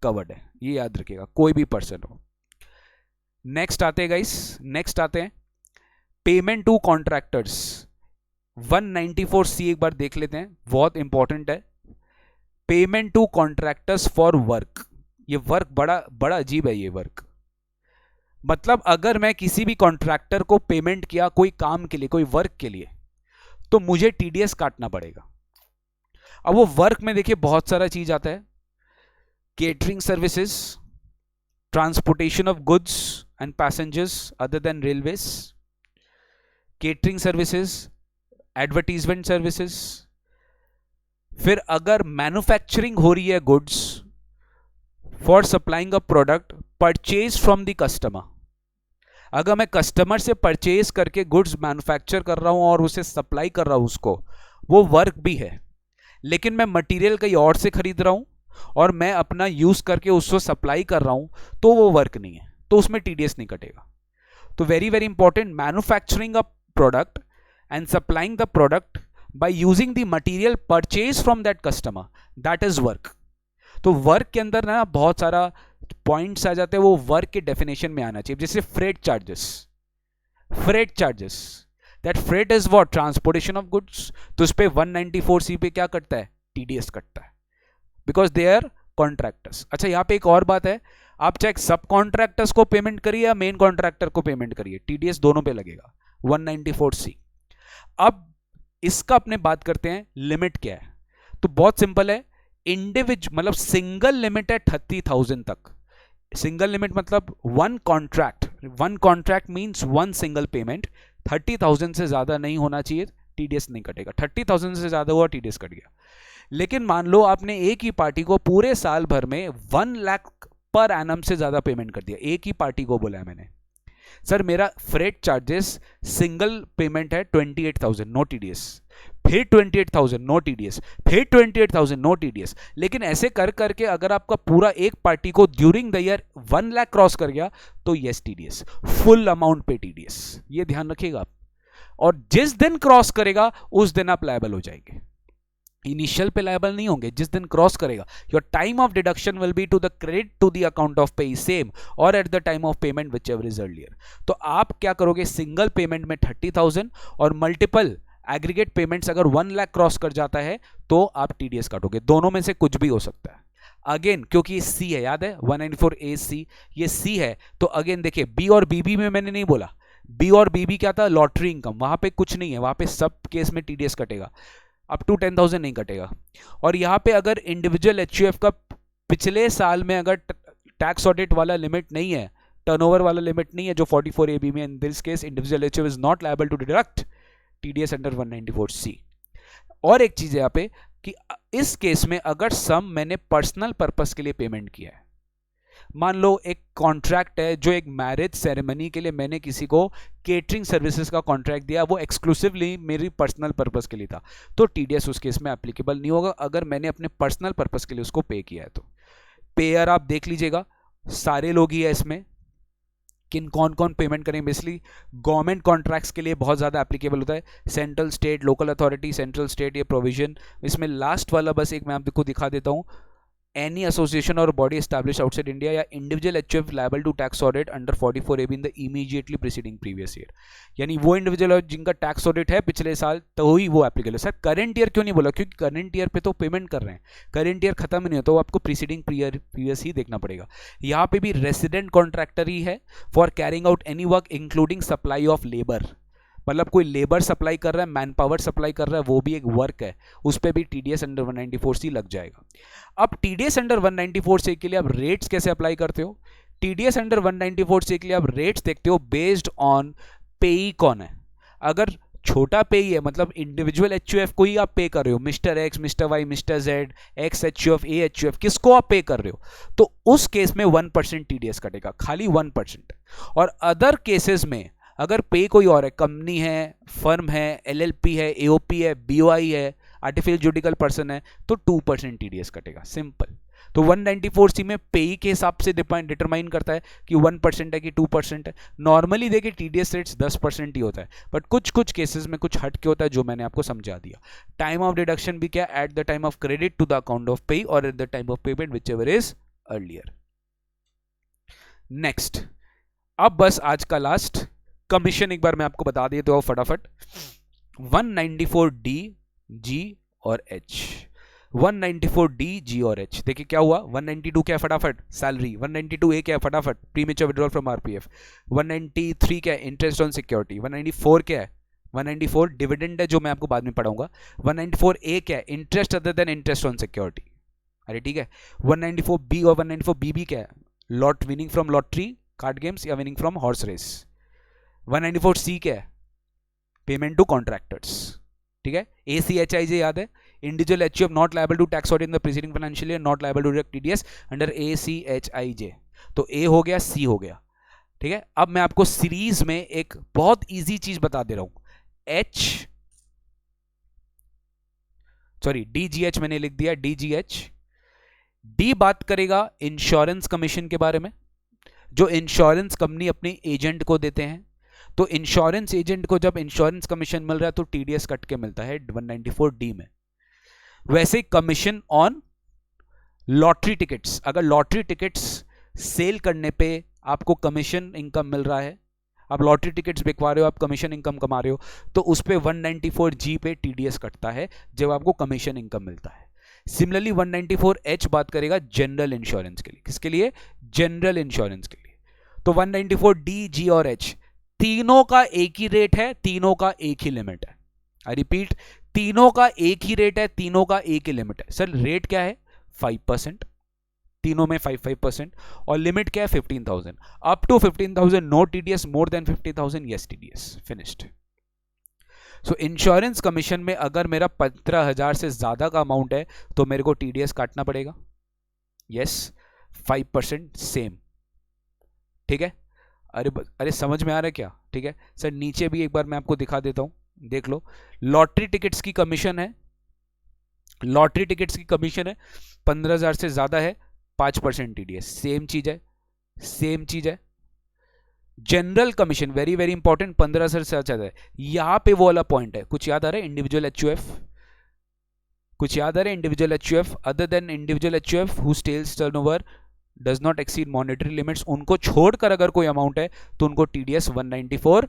कवर्ड है, ये याद रखिएगा, कोई भी पर्सन हो। नेक्स्ट आते हैं गाइस, नेक्स्ट आते हैं पेमेंट टू कॉन्ट्रैक्टर्स। 194C एक बार देख लेते हैं, बहुत इंपॉर्टेंट है। Payment to contractors for work, ये वर्क बड़ा अजीब है। ये वर्क मतलब अगर मैं किसी भी कॉन्ट्रैक्टर को पेमेंट किया कोई काम के लिए, कोई वर्क के लिए, तो मुझे टीडीएस काटना पड़ेगा। अब वो वर्क में देखिए बहुत सारा चीज आता है, catering services, transportation of goods and passengers other than railways, catering services, advertisement services, फिर अगर मैन्युफैक्चरिंग हो रही है goods for supplying a product purchase from the customer, अगर मैं कस्टमर से परचेज करके गुड्स मैन्युफैक्चर कर रहा हूं और उसे सप्लाई कर रहा हूं उसको, वो वर्क भी है। लेकिन मैं मटेरियल कहीं और से खरीद रहा हूं और मैं अपना यूज करके उसको सप्लाई कर रहा हूं, तो वो वर्क नहीं है, तो उसमें टीडीएस नहीं कटेगा। तो very very important, manufacturing a product and supplying the product by using the material purchase from that customer, that is work. तो वर्क के अंदर ना बहुत सारा पॉइंट्स आ जाते हैं, वो वर्क के डेफिनेशन में आना चाहिए। जैसे freight charges, freight charges, that freight is what, transportation of goods, तो उस पे 194C पे क्या कटता है, टीडीएस कटता है, बिकॉज दे आर कॉन्ट्रैक्टर्स। अच्छा यहाँ पे एक और बात है, आप चाहे सब कॉन्ट्रैक्टर्स को पेमेंट करिए या मेन कॉन्ट्रैक्टर को पेमेंट करिए, टीडीएस दोनों पे लगेगा 194C। अब इसका अपने बात करते हैं लिमिट क्या है, तो बहुत सिंपल है, इंडिविजुअल मतलब सिंगल लिमिट है 30,000 तक। सिंगल लिमिट मतलब one contract means one single payment, 30,000 से ज्यादा नहीं होना चाहिए, टीडीएस नहीं कटेगा। 30,000 से ज्यादा हुआ टीडीएस कट गया। लेकिन मान लो आपने एक ही पार्टी को पूरे साल भर में 1 लाख पर एनम से ज्यादा पेमेंट कर दिया, एक ही पार्टी को बोला है मैंने, सर मेरा फ्रेट चार्जेस सिंगल पेमेंट है 28,000 नो टीडीएस, फिर 28,000 नो टीडीएस, फिर 28,000 नो टीडीएस। लेकिन ऐसे कर करके अगर आपका पूरा एक पार्टी को during the year 1 lakh cross कर गया तो यस टीडीएस, फुल अमाउंट पे टीडीएस, ये ध्यान रखिएगा आप। और जिस दिन क्रॉस करेगा उस दिन आप लायबल हो जाएंगे, इनिशियल पे लायबल नहीं होंगे, जिस दिन क्रॉस करेगा। Your time of deduction will be to the credit to the account of pay same और at the time of payment whichever is earlier. तो आप क्या करोगे, सिंगल पेमेंट में 30,000 और मल्टीपल एग्रीगेट पेमेंट्स अगर 1 लाख क्रॉस कर जाता है तो आप टीडीएस काटोगे, दोनों में से कुछ भी हो सकता है। अगेन क्योंकि ये सी है, याद है 194A ये सी है, तो अगेन देखिए बी और बीबी में मैंने नहीं बोला, बी और बीबी क्या था, लॉटरी इनकम, वहां पे कुछ नहीं है, वहां पे सब केस में टीडीएस कटेगा, अप टू 10,000 नहीं कटेगा। और यहाँ पे अगर इंडिविजुअल एचयूएफ का पिछले साल में अगर टैक्स ऑडिट वाला लिमिट नहीं है, टर्नओवर वाला लिमिट नहीं है जो 44AB में, in this case individual HUF is not liable to deduct TDS under 194C। और एक चीज है यहाँ पे कि इस केस में अगर सम मैंने पर्सनल पर्पस के लिए पेमेंट किया है, मान लो एक कॉन्ट्रैक्ट है जो एक मैरिज सेरेमनी के लिए मैंने किसी को केटरिंग सर्विसेज का कॉन्ट्रैक्ट दिया, वो एक्सक्लूसिवली मेरी पर्सनल पर्पस के लिए था, तो टीडीएस उस केस में एप्लीकेबल नहीं होगा अगर मैंने अपने पर्सनल पर्पस के लिए उसको पे किया है। तो पेयर आप देख लीजिएगा, सारे लोग ही है इसमें, किन कौन कौन पेमेंट करें, बेसिकली गवर्नमेंट कॉन्ट्रैक्ट्स के लिए बहुत ज़्यादा एप्लीकेबल होता है, central state local authority, central state ये प्रोविजन। इसमें लास्ट वाला बस एक मैं आपको दिखा देता हूँ, any association or body established outside India या individual HUF liable to tax audit under 44AB in the immediately preceding previous year, यानी वो इंडिविजुअल जिनका टैक्स ऑडिट है पिछले साल तो ही वो एप्लीकेबल है। सर करंट ईयर क्यों नहीं बोला, क्योंकि करंट ईयर पे तो पेमेंट कर रहे हैं, करंट ईयर खत्म नहीं होता, तो आपको प्रीसीडिंग प्रीवियस ही देखना पड़ेगा। यहाँ पे भी रेसिडेंट कॉन्ट्रैक्टर ही है for carrying out any work including supply of labour, मतलब कोई लेबर सप्लाई कर रहा है, मैन पावर सप्लाई कर रहा है, वो भी एक वर्क है, उस पर भी टीडीएस अंडर 194C लग जाएगा। अब टीडीएस अंडर 194C के लिए आप रेट्स कैसे अप्लाई करते हो, टीडीएस अंडर 194C के लिए आप रेट्स देखते हो बेस्ड ऑन पेई कौन है। अगर छोटा पेई है मतलब इंडिविजुअल एचयूएफ को ही आप पे कर रहे हो, mister X, mister Y, mister Z, X HUF, A HUF, किसको आप पे कर रहे हो, तो उस केस में 1% टीडीएस कटेगा, खाली 1%। और अदर केसेस में अगर पे कोई और है, कंपनी है, फर्म है, एलएलपी है, एओपी है, बीओआई है, आर्टिफिशियल जुडिकल पर्सन है, तो 2% टीडीएस कटेगा, सिंपल। तो 194C में पेई के हिसाब से डिटरमाइन करता है कि 1% है कि 2% है। नॉर्मली देखिए टीडीएस रेट्स 10% ही होता है, बट कुछ कुछ केसेस में कुछ हट के होता है जो मैंने आपको समझा दिया। टाइम ऑफ डिडक्शन भी क्या, at the time of credit to the account of payee और at the time of payment whichever is earlier. Next, अब बस आज का लास्ट कमीशन एक बार मैं आपको बता देता हूं फटाफट, 194D, G और H। 194 डी, जी और एच। देखिए क्या हुआ, 192 क्या है फटाफट, सैलरी। 192 ए क्या है फटाफट, प्रीमेच्योर विड्रॉल फ्रॉम आरपीएफ। 193 क्या है, इंटरेस्ट ऑन सिक्योरिटी। 194 क्या है, 194 डिविडेंड है जो मैं आपको बाद में पढ़ाऊंगा। 194 ए क्या है, interest other than interest on security. अरे ठीक है। 194 बी और 194 बी भी क्या है, lot, winning from lottery, card games या विनिंग फ्रॉम हॉर्स रेस। 194 सी क्या है, पेमेंट टू कॉन्ट्रैक्टर्स। ठीक है। ACHIJ याद है, individual HUF not liable to tax audit in the preceding financial year, not liable to deduct TDS under ACHIJ। तो ए हो गया, सी हो गया। ठीक है। अब मैं आपको सीरीज में एक बहुत इजी चीज बता दे रहा हूं, DGH मैंने लिख दिया, DGH। डी बात करेगा इंश्योरेंस कमीशन के बारे में, जो इंश्योरेंस कंपनी अपने एजेंट को देते हैं। तो इंश्योरेंस एजेंट को जब इंश्योरेंस कमीशन मिल रहा है तो टीडीएस कट के मिलता है 194 डी में। वैसे कमीशन ऑन लॉटरी टिकट्स, अगर लॉटरी टिकट्स सेल करने पे आपको कमीशन इनकम मिल रहा है, आप लॉटरी टिकट्स बिकवा रहे हो, आप कमीशन इनकम कमा रहे हो, तो उस पे 194 जी पे टीडीएस कटता है जब आपको कमीशन इनकम मिलता है। सिमिलरली 194 एच बात करेगा जनरल इंश्योरेंस के लिए। किसके लिए, जनरल इंश्योरेंस के लिए। तो 194 डी, जी और एच तीनों का एक ही रेट है, तीनों का एक ही लिमिट है। आई रिपीट, तीनों का एक ही रेट है, तीनों का एक ही लिमिट है। सर रेट क्या है, 5%, तीनों में 5%, और लिमिट क्या है 15,000। Up to 15,000 no TDS, more than 50,000 yes TDS, finished. So insurance commission में अगर मेरा 15,000 से ज्यादा का अमाउंट है तो मेरे को टीडीएस काटना पड़ेगा, यस, 5% सेम। ठीक है। अरे समझ में आ रहा है क्या, ठीक है सर। नीचे भी एक बार मैं आपको दिखा देता हूं, देख लो। लॉटरी टिकट्स की कमीशन है, लॉटरी टिकट्स की कमीशन है 15,000 से ज्यादा है 5% टीडीएस, सेम चीज है, सेम चीज है। General commission very very important, 15,000 से ज्यादा है। यहां पे वो वाला पॉइंट है, कुछ याद आ रहा है, इंडिविजुअल एचयूएफ, कुछ याद आ रहा है, individual HUF other than individual HUF who sales turnover does not exceed monetary limits, उनको छोड़कर अगर कोई अमाउंट है तो उनको टीडीएस 194।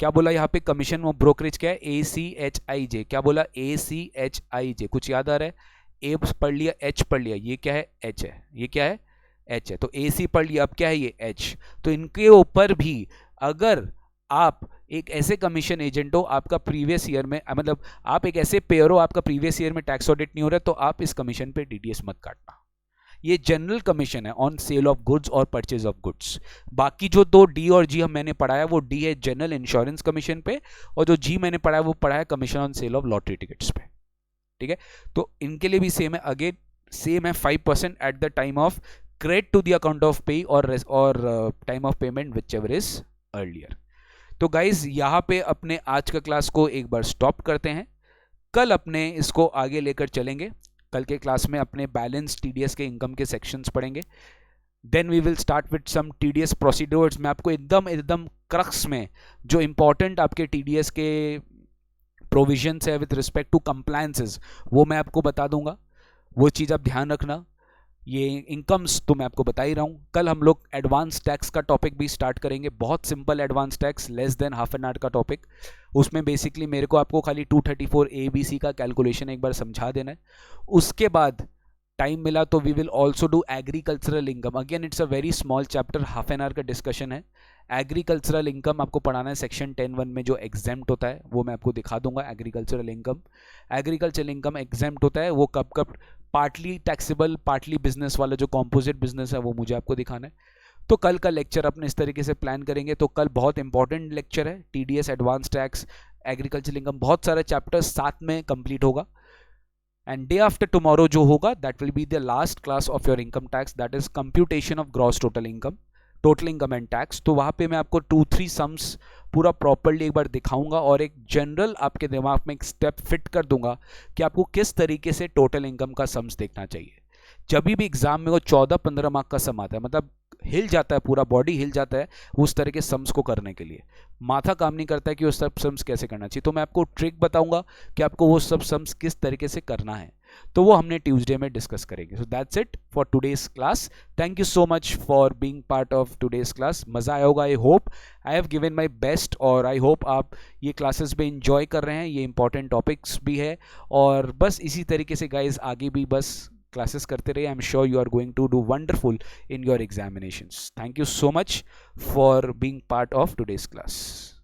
क्या बोला यहाँ पे, कमीशन और ब्रोकरेज क्या है, ACHIJ। क्या बोला, ACHIJ। कुछ याद आ रहा है, ए पढ़ लिया, एच पढ़ लिया, ये क्या है, एच है, ये क्या है, एच है। तो AC पढ़ लिया, अब क्या है ये एच। तो इनके ऊपर भी अगर आप एक ऐसे कमीशन एजेंट हो, आपका प्रीवियस ईयर में, मतलब आप एक ऐसे पेयर हो, आपका प्रीवियस ईयर में टैक्स ऑडिट नहीं हो रहा, तो आप इस कमीशन पे टीडीएस मत काटना। ये जनरल कमीशन है ऑन सेल ऑफ गुड्स और परचेज ऑफ गुड्स। बाकी जो दो डी और जी हम मैंने पढ़ाया, वो डी है जनरल इंश्योरेंस कमीशन पे, और जो जी मैंने पढ़ाया वो पढ़ा है commission on sale of lottery tickets पे। ठीक है। तो इनके लिए भी सेम है, अगेन सेम है, 5% at the time of credit to the account of pay और time of payment whichever is earlier. तो गाइज यहाँ पे अपने आज का क्लास को एक बार स्टॉप करते हैं, कल अपने इसको आगे लेकर चलेंगे। कल के क्लास में अपने बैलेंस टीडीएस के इनकम के सेक्शंस पढ़ेंगे। Then we will start with some TDS procedures. मैं आपको एकदम क्रक्स में जो इंपॉर्टेंट आपके टीडीएस के प्रोविजंस है विद रिस्पेक्ट टू कंप्लायंसेस, वो मैं आपको बता दूंगा, वो चीज़ आप ध्यान रखना। ये इनकम्स तो मैं आपको बता ही रहा हूँ। कल हम लोग एडवांस टैक्स का टॉपिक भी स्टार्ट करेंगे, बहुत simple advance tax, less than half an hour का टॉपिक। उसमें बेसिकली मेरे को आपको खाली 234 ABC का कैलकुलेशन एक बार समझा देना है। उसके बाद टाइम मिला तो we will also do agricultural income. Again it's a very small chapter, half an hour का डिस्कशन है। एग्रीकल्चरल इनकम आपको पढ़ाना है सेक्शन 10(1) में, जो एग्जेम्प्ट होता है वो मैं आपको दिखा दूंगा। Agricultural income, agricultural income exempt होता है, वो कब कब पार्टली टैक्सेबल पार्टली बिजनेस वाला जो कॉम्पोजिट बिजनेस है वो मुझे आपको दिखाना है। तो कल का लेक्चर अपने इस तरीके से प्लान करेंगे। तो कल बहुत इंपॉर्टेंट लेक्चर है, TDS, advance tax, agricultural income, बहुत सारे चैप्टर्स साथ में कंप्लीट होगा। एंड डे आफ्टर टुमारो जो होगा that will be the last class of your income tax, that is computation of gross total income, total income and tax. तो वहाँ पे मैं आपको 2-3 सम्स पूरा प्रॉपरली एक बार दिखाऊंगा और एक जनरल आपके दिमाग में एक स्टेप फिट कर दूंगा कि आपको किस तरीके से टोटल इनकम का सम्स देखना चाहिए। जब भी एग्जाम में वो 14-15 मार्क का सम आता है, मतलब हिल जाता है, पूरा बॉडी हिल जाता है उस तरह के सम्स को करने के लिए, माथा काम नहीं करता है कि वो सब सम्स कैसे करना चाहिए। तो मैं आपको ट्रिक बताऊंगा कि आपको वो सब सम्स किस तरीके से करना है। तो वो हमने ट्यूसडे में डिस्कस करेंगे. So that's it for today's class. Thank you so much for being part of today's class. मज़ा आया होगा. I hope I have given my best और आई होप आप ये क्लासेस में इंजॉय कर रहे हैं. ये इंपॉर्टेंट टॉपिक्स भी है और बस इसी तरीके से गाइज आगे भी बस क्लासेस करते रहिए. I am sure you are going to do wonderful in your examinations. Thank you so much for being part of today's class.